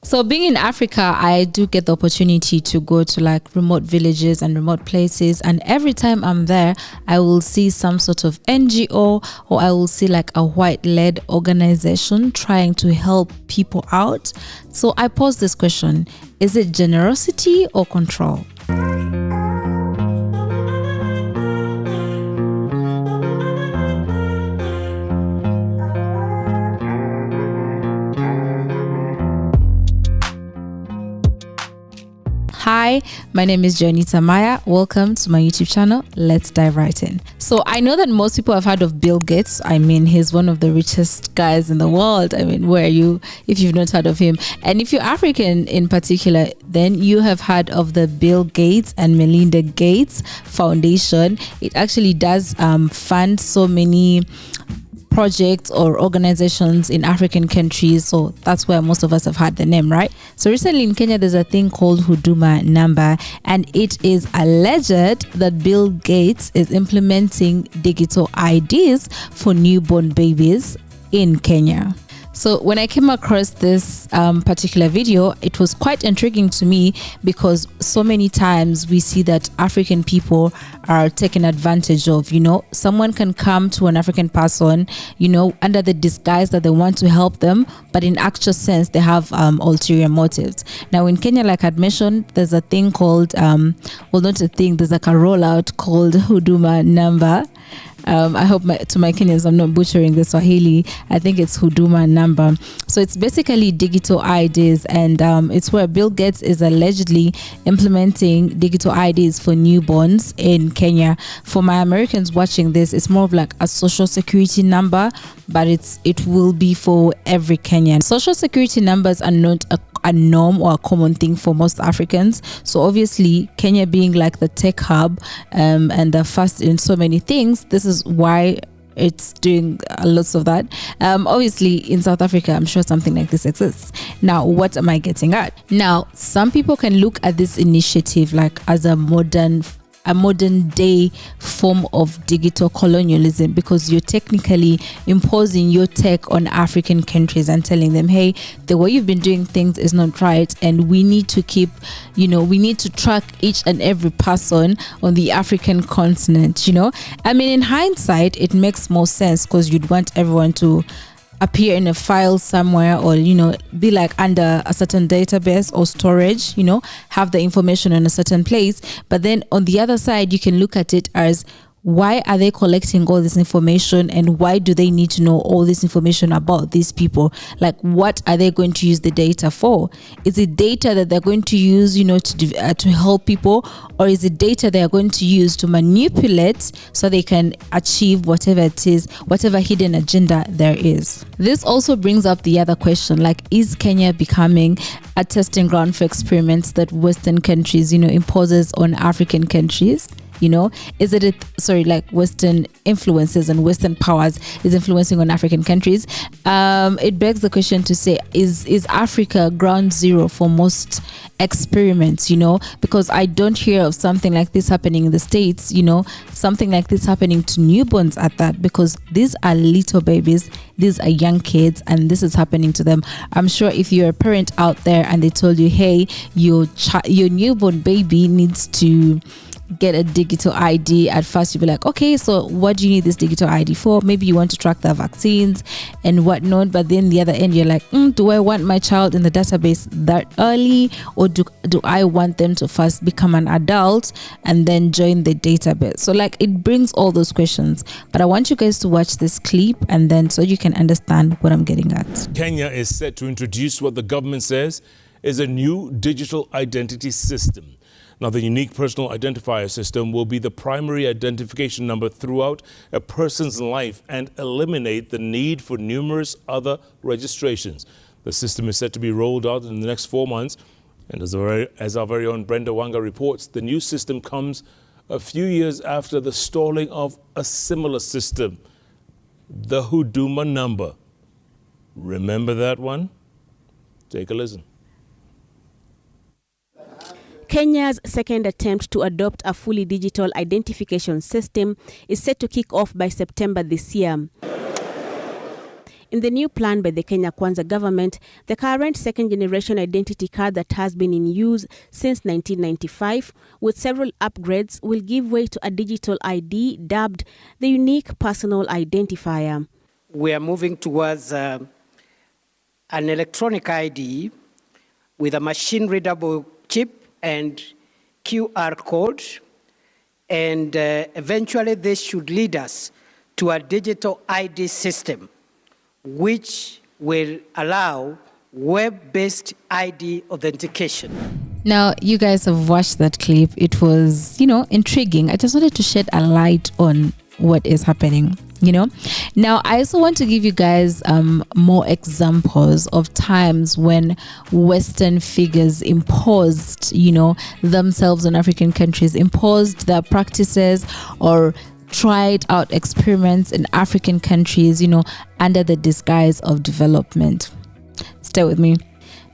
So being in Africa, I do get the opportunity to go to like remote villages and remote places. And every time I'm there, I will see some sort of NGO, or I will see like a white-led organization trying to help people out. So I pose this question: is it generosity or control? Hi, my name is Jonita Maaya. Welcome to my YouTube channel. Let's dive right in. So I know that most people have heard of Bill Gates. I mean, he's one of the richest guys in the world. I mean, where are you if you've not heard of him? And if you're African in particular, then you have heard of the Bill Gates and Melinda Gates Foundation. It actually does fund so many projects or organizations in African countries, so that's where most of us have heard the name, right? So recently in Kenya, there's a thing called Huduma Number, and it is alleged that Bill Gates is implementing digital IDs for newborn babies in Kenya. So when I came across this particular video, it was quite intriguing to me, because so many times we see that African people are taken advantage of. You know, someone can come to an African person, you know, under the disguise that they want to help them, but in actual sense, they have ulterior motives. Now in Kenya, like I'd mentioned, there's a thing called, well, not a thing, there's like a rollout called Huduma Number. I hope to my Kenyans I'm not butchering the Swahili. I think it's Huduma Number. So it's basically digital IDs, and it's where Bill Gates is allegedly implementing digital IDs for newborns in Kenya. For my Americans watching this, it's more of like a social security number, but it will be for every Kenyan. Social security numbers are not a norm or a common thing for most Africans. So obviously Kenya being like the tech hub and the first in so many things, this is why it's doing lots of that. Obviously in South Africa, I'm sure something like this exists. Now, what am I getting at? Now, some people can look at this initiative like as a modern day form of digital colonialism, because you're technically imposing your tech on African countries and telling them, hey, the way you've been doing things is not right, and we need to keep, you know, we need to track each and every person on the African continent, you know. I mean, in hindsight, it makes more sense, because you'd want everyone to appear in a file somewhere, or, you know, be like under a certain database or storage, you know, have the information in a certain place. But then on the other side, you can look at it as, why are they collecting all this information, and why do they need to know all this information about these people? Like, what are they going to use the data for? Is it data that they're going to use, you know, to help people, or is it data they are going to use to manipulate so they can achieve whatever it is, whatever hidden agenda there is? This also brings up the other question, like, is Kenya becoming a testing ground for experiments that Western countries, you know, imposes on African countries? You know, is it like Western influences and Western powers is influencing on African countries? It begs the question to say, is Africa ground zero for most experiments, you know? Because I don't hear of something like this happening in the States, you know, something like this happening to newborns at that, because these are little babies, these are young kids, and this is happening to them. I'm sure if you're a parent out there and they told you, hey, your newborn baby needs to get a digital ID, at first you'll be like, okay, so what do you need this digital ID for? Maybe you want to track the vaccines and whatnot, but then the other end you're like, do I want my child in the database that early, or do I want them to first become an adult and then join the database? So like, it brings all those questions, but I want you guys to watch this clip, and then so you can understand what I'm getting at. Kenya is set to introduce what the government says is a new digital identity system. Now, the unique personal identifier system will be the primary identification number throughout a person's life and eliminate the need for numerous other registrations. The system is set to be rolled out in the next 4 months. And as our very own Brenda Wanga reports, the new system comes a few years after the stalling of a similar system, the Huduma Number. Remember that one? Take a listen. Kenya's second attempt to adopt a fully digital identification system is set to kick off by September this year. In the new plan by the Kenya Kwanza government, the current second-generation identity card that has been in use since 1995, with several upgrades, will give way to a digital ID dubbed the unique personal identifier. We are moving towards an electronic ID with a machine-readable chip and QR code, and eventually this should lead us to a digital ID system which will allow web-based ID authentication. Now, you guys have watched that clip. It was, intriguing. I just wanted to shed a light on what is happening. Now I also want to give you guys more examples of times when Western figures imposed themselves on African countries, imposed their practices, or tried out experiments in African countries under the disguise of development. Stay with me.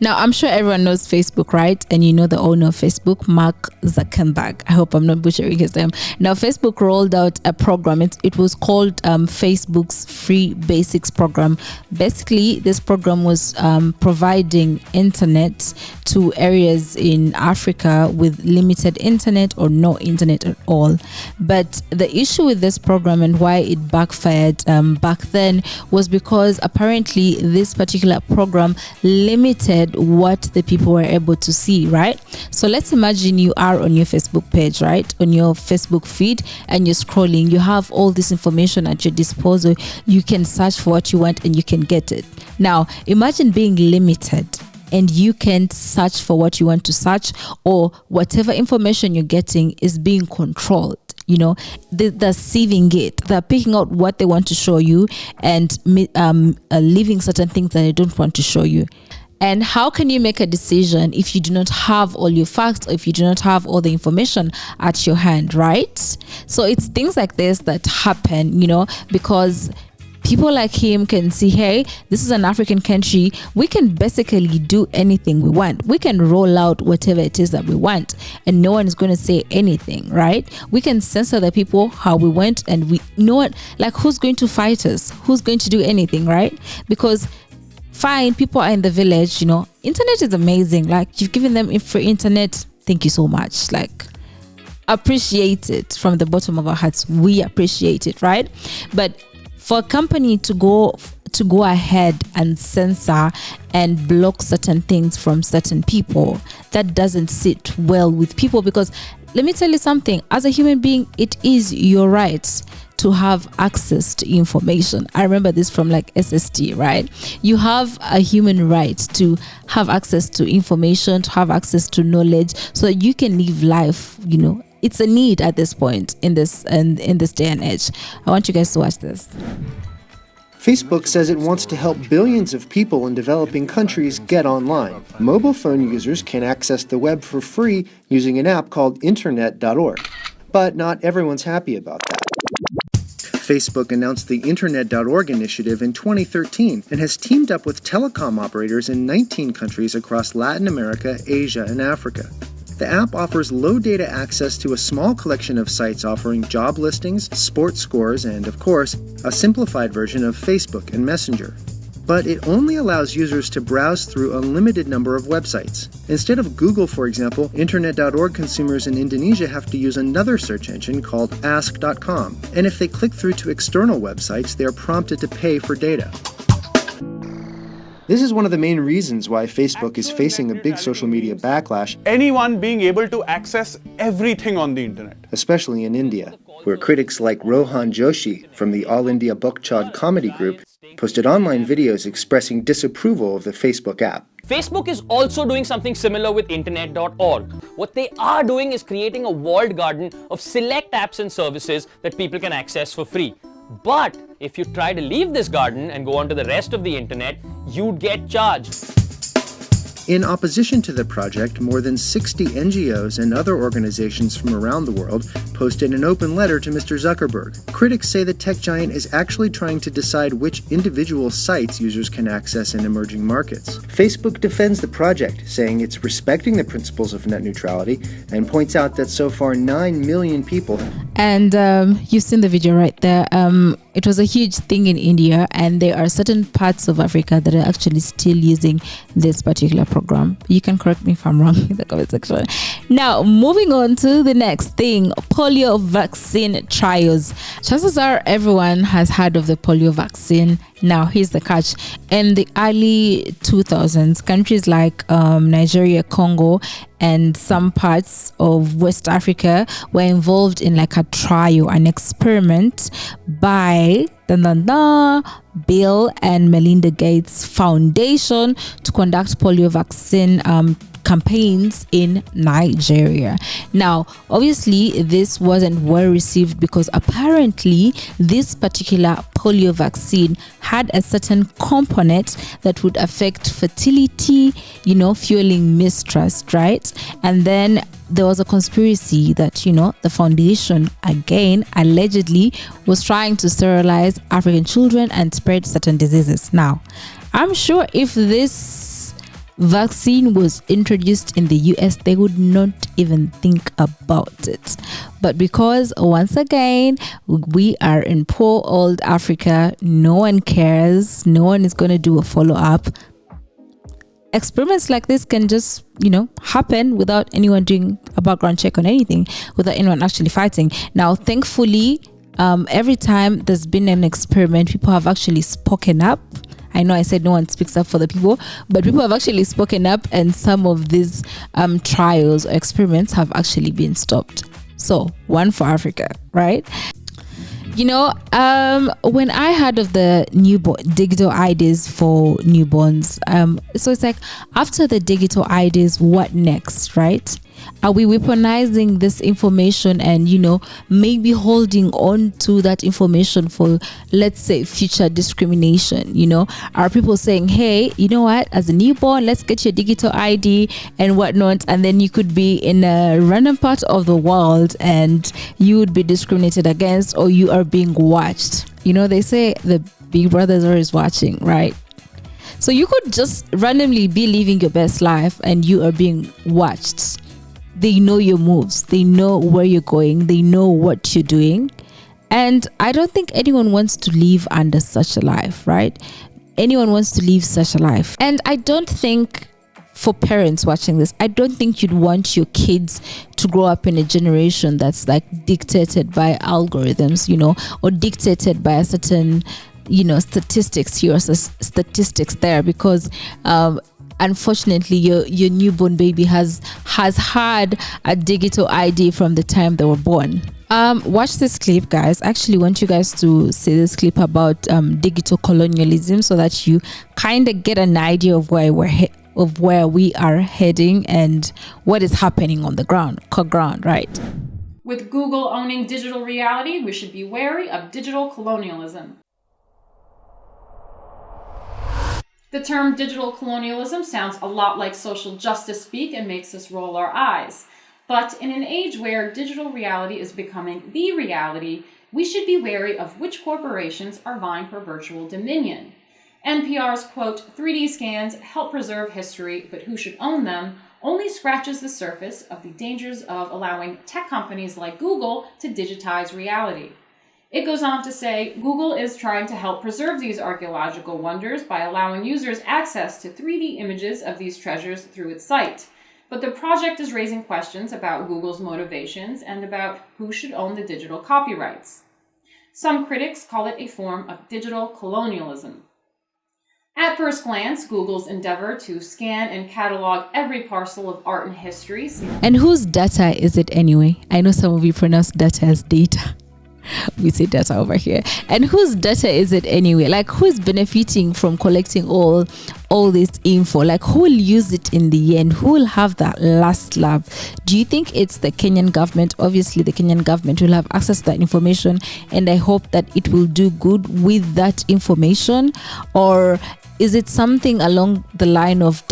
Now, I'm sure everyone knows Facebook, right? And the owner of Facebook, Mark Zuckerberg. I hope I'm not butchering his name. Now, Facebook rolled out a program. It was called Facebook's Free Basics program. Basically, this program was providing internet to areas in Africa with limited internet or no internet at all. But the issue with this program and why it backfired back then was because apparently this particular program limited what the people were able to see, right? So let's imagine you are on your Facebook page, right? On your Facebook feed, and you're scrolling. You have all this information at your disposal. You can search for what you want and you can get it. Now, imagine being limited and you can't search for what you want to search, or whatever information you're getting is being controlled. They're sieving it. They're picking out what they want to show you and leaving certain things that they don't want to show you. And how can you make a decision if you do not have all your facts, or if you do not have all the information at your hand, right? So it's things like this that happen, because people like him can see, hey, this is an African country. We can basically do anything we want. We can roll out whatever it is that we want, and no one is going to say anything, right? We can censor the people how we want, and we know what, like, who's going to fight us? Who's going to do anything, right? Because fine, people are in the village, internet is amazing. Like, you've given them free internet. Thank you so much. Like, appreciate it from the bottom of our hearts. We appreciate it, right? But for a company to go ahead and censor and block certain things from certain people, that doesn't sit well with people, because let me tell you something, as a human being, it is your right to have access to information. I remember this from like SST, right? You have a human right to have access to information, to have access to knowledge, so that you can live life. It's a need at this point in this day and age. I want you guys to watch this. Facebook says it wants to help billions of people in developing countries get online. Mobile phone users can access the web for free using an app called Internet.org. But not everyone's happy about that. Facebook announced the Internet.org initiative in 2013 and has teamed up with telecom operators in 19 countries across Latin America, Asia, and Africa. The app offers low data access to a small collection of sites offering job listings, sports scores, and, of course, a simplified version of Facebook and Messenger. But it only allows users to browse through a limited number of websites. Instead of Google, for example, Internet.org consumers in Indonesia have to use another search engine called ask.com. And if they click through to external websites, they are prompted to pay for data. This is one of the main reasons why Facebook is facing a big social media backlash. Anyone being able to access everything on the internet. Especially in India, where critics like Rohan Joshi from the All India Book Chod comedy group posted online videos expressing disapproval of the Facebook app. Facebook is also doing something similar with Internet.org. What they are doing is creating a walled garden of select apps and services that people can access for free. But if you try to leave this garden and go onto the rest of the internet, you'd get charged. In opposition to the project, more than 60 NGOs and other organizations from around the world posted an open letter to Mr. Zuckerberg. Critics say the tech giant is actually trying to decide which individual sites users can access in emerging markets. Facebook defends the project, saying it's respecting the principles of net neutrality, and points out that so far 9 million people. And you've seen the video right there. It was a huge thing in India, and there are certain parts of Africa that are actually still using this particular program. You can correct me if I'm wrong in the comment section. Now, moving on to the next thing, polio vaccine trials. Chances are everyone has heard of the polio vaccine. Now, here's the catch. In the early 2000s, countries like Nigeria, Congo, and some parts of West Africa were involved in like a trial, an experiment by Bill and Melinda Gates Foundation to conduct polio vaccine campaigns in Nigeria. Now, obviously, this wasn't well received because apparently this particular polio vaccine had a certain component that would affect fertility, fueling mistrust, right? And then there was a conspiracy that, the foundation, again, allegedly was trying to sterilize African children and spread certain diseases. Now, I'm sure if this vaccine was introduced in the US, they would not even think about it. But because once again we are in poor old Africa, no one cares, no one is going to do a follow-up. Experiments like this can just happen without anyone doing a background check on anything, without anyone actually fighting. Now, thankfully, every time there's been an experiment, people have actually spoken up. I know I said no one speaks up for the people, but people have actually spoken up, and some of these trials or experiments have actually been stopped. So, one for Africa, right? When I heard of the digital IDs for newborns, so it's like, after the digital IDs, what next, right? Are we weaponizing this information and, maybe holding on to that information for, let's say, future discrimination? Are people saying, hey, you know what, as a newborn, let's get your digital ID and whatnot, and then you could be in a random part of the world and you would be discriminated against, or you are being watched? They say the Big Brother is always watching, right? So you could just randomly be living your best life and you are being watched. They know your moves, they know where you're going, they know what you're doing. And I don't think anyone wants to live under such a life, right? Anyone wants to live such a life. And I don't think, for parents watching this, I don't think you'd want your kids to grow up in a generation that's like dictated by algorithms, or dictated by a certain, statistics here or statistics there, because unfortunately your newborn baby has had a digital ID from the time they were born. Watch this clip, guys. I actually want you guys to see this clip about digital colonialism, so that you kind of get an idea of where we are heading and what is happening on the ground, right? With Google owning digital reality, we should be wary of digital colonialism. The term digital colonialism sounds a lot like social justice speak and makes us roll our eyes. But in an age where digital reality is becoming the reality, we should be wary of which corporations are vying for virtual dominion. NPR's quote, 3D scans help preserve history, but who should own them, only scratches the surface of the dangers of allowing tech companies like Google to digitize reality. It goes on to say, Google is trying to help preserve these archaeological wonders by allowing users access to 3D images of these treasures through its site. But the project is raising questions about Google's motivations and about who should own the digital copyrights. Some critics call it a form of digital colonialism. At first glance, Google's endeavor to scan and catalog every parcel of art and history. And whose data is it anyway? I know some of you pronounce data as data. We say data over here. And whose data is it anyway? Like, who is benefiting from collecting all this info? Like, who will use it in the end? Who will have that last laugh? Do you think it's the Kenyan government? Obviously, the Kenyan government will have access to that information, and I hope that it will do good with that information. Or is it something along the line of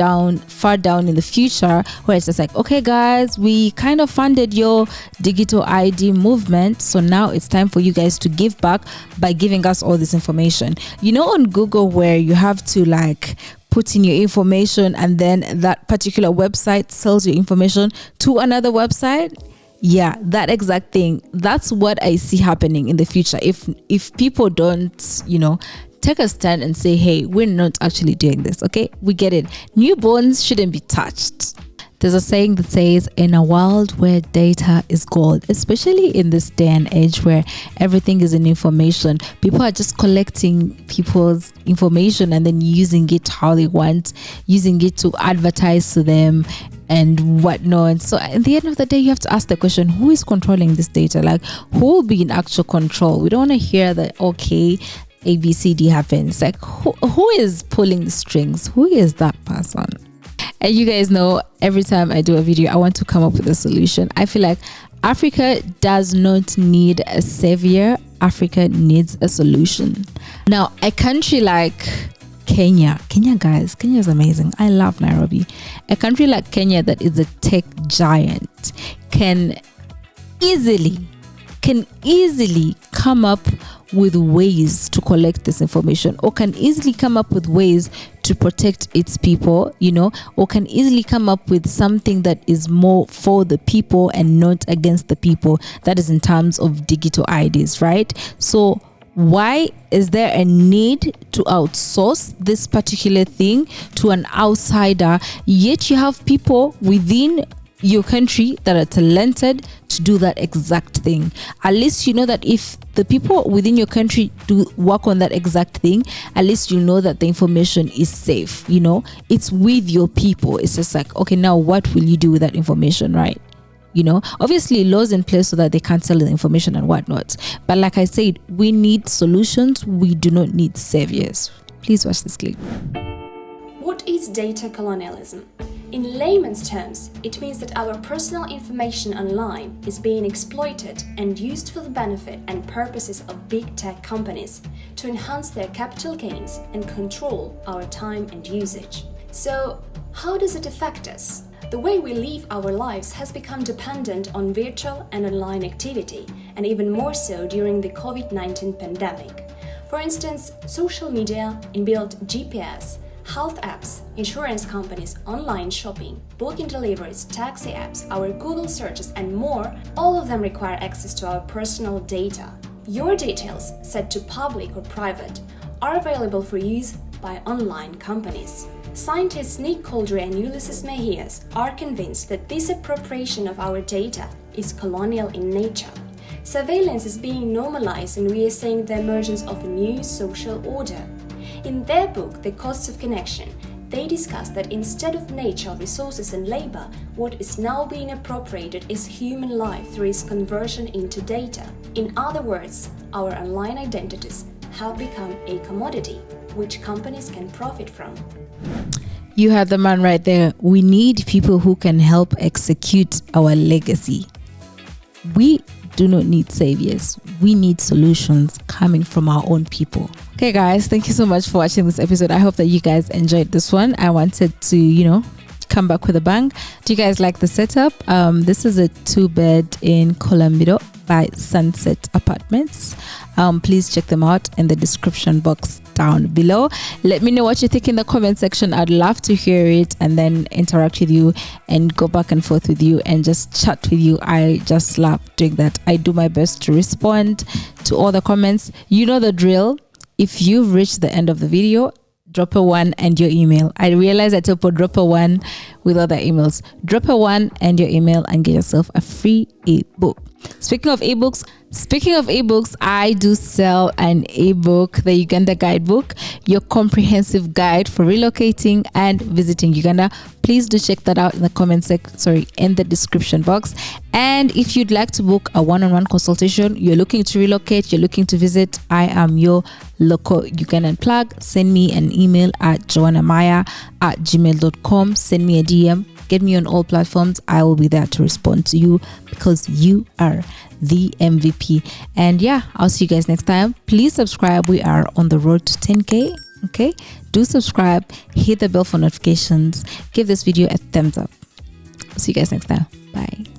far down in the future, where it's just like, okay guys, we kind of funded your digital ID movement, so now it's time for you guys to give back by giving us all this information. You know, on Google, where you have to like put in your information and then that particular website sells your information to another website? Yeah, that exact thing. That's what I see happening in the future. If people don't, you know, take a stand and say, hey, we're not actually doing this, okay? We get it. Newborns shouldn't be touched. There's a saying that says, in a world where data is gold, especially in this day and age where everything is in information, people are just collecting people's information and then using it how they want, using it to advertise to them and whatnot. So at the end of the day, you have to ask the question, who is controlling this data? Like, who will be in actual control? We don't want to hear that, okay, ABCD happens. Like, who is pulling the strings? Who is that person? And you guys know, every time I do a video, I want to come up with a solution. I feel like Africa does not need a savior. Africa needs a solution. Now, a country like Kenya, guys, Kenya is amazing. I love Nairobi. A country like Kenya that is a tech giant can easily come up with ways to collect this information, or can easily come up with ways to protect its people, you know, or can easily come up with something that is more for the people and not against the people. That is in terms of digital IDs, right? So why is there a need to outsource this particular thing to an outsider, yet you have people within your country that are talented to do that exact thing? At least you know that if the people within your country do work on that exact thing, at least you know that the information is safe, you know, it's with your people. It's just like, okay, now what will you do with that information, right? You know, obviously laws in place so that they can't sell the information and whatnot, but like I said, we need solutions, we do not need saviors. Please watch this clip. What is data colonialism? In layman's terms, it means that our personal information online is being exploited and used for the benefit and purposes of big tech companies to enhance their capital gains and control our time and usage. So, how does it affect us? The way we live our lives has become dependent on virtual and online activity, and even more so during the COVID-19 pandemic. For instance, social media, inbuilt GPS, health apps, insurance companies, online shopping, booking deliveries, taxi apps, our Google searches and more, all of them require access to our personal data. Your details, set to public or private, are available for use by online companies. Scientists Nick Couldry and Ulysses Mejias are convinced that this appropriation of our data is colonial in nature. Surveillance is being normalized, and we are seeing the emergence of a new social order. In their book, The Costs of Connection, they discuss that instead of nature, resources and labor, what is now being appropriated is human life through its conversion into data. In other words, our online identities have become a commodity, which companies can profit from. You had the man right there. We need people who can help execute our legacy. We do not need saviors. We need solutions coming from our own people. Okay guys, thank you so much for watching this episode. I hope that you guys enjoyed this one. I wanted to, come back with a bang. Do you guys like the setup? This is a 2-bed in Colombido by Sunset Apartments. Please check them out in the description box down below. Let me know what you think in the comment section. I'd love to hear it and then interact with you and go back and forth with you and just chat with you. I just love doing that. I do my best to respond to all the comments. You know the drill. If you've reached the end of the video, drop a 1 and your email. I realize I told drop a 1 with other emails. Drop a 1 and your email and get yourself a free ebook. Speaking of ebooks, I do sell an ebook, the Uganda Guidebook, your comprehensive guide for relocating and visiting Uganda. Please do check that out in the in the description box. And if you'd like to book a one-on-one consultation, you're looking to relocate, you're looking to visit, I am your local Ugandan plug. Send me an email at joannamaya@gmail.com. Send me a DM. Get me on all platforms. I will be there to respond to you because you are the MVP. And yeah, I'll see you guys next time. Please subscribe. We are on the road to 10K. Okay, do subscribe, hit the bell for notifications, give this video a thumbs up. See you guys next time. Bye.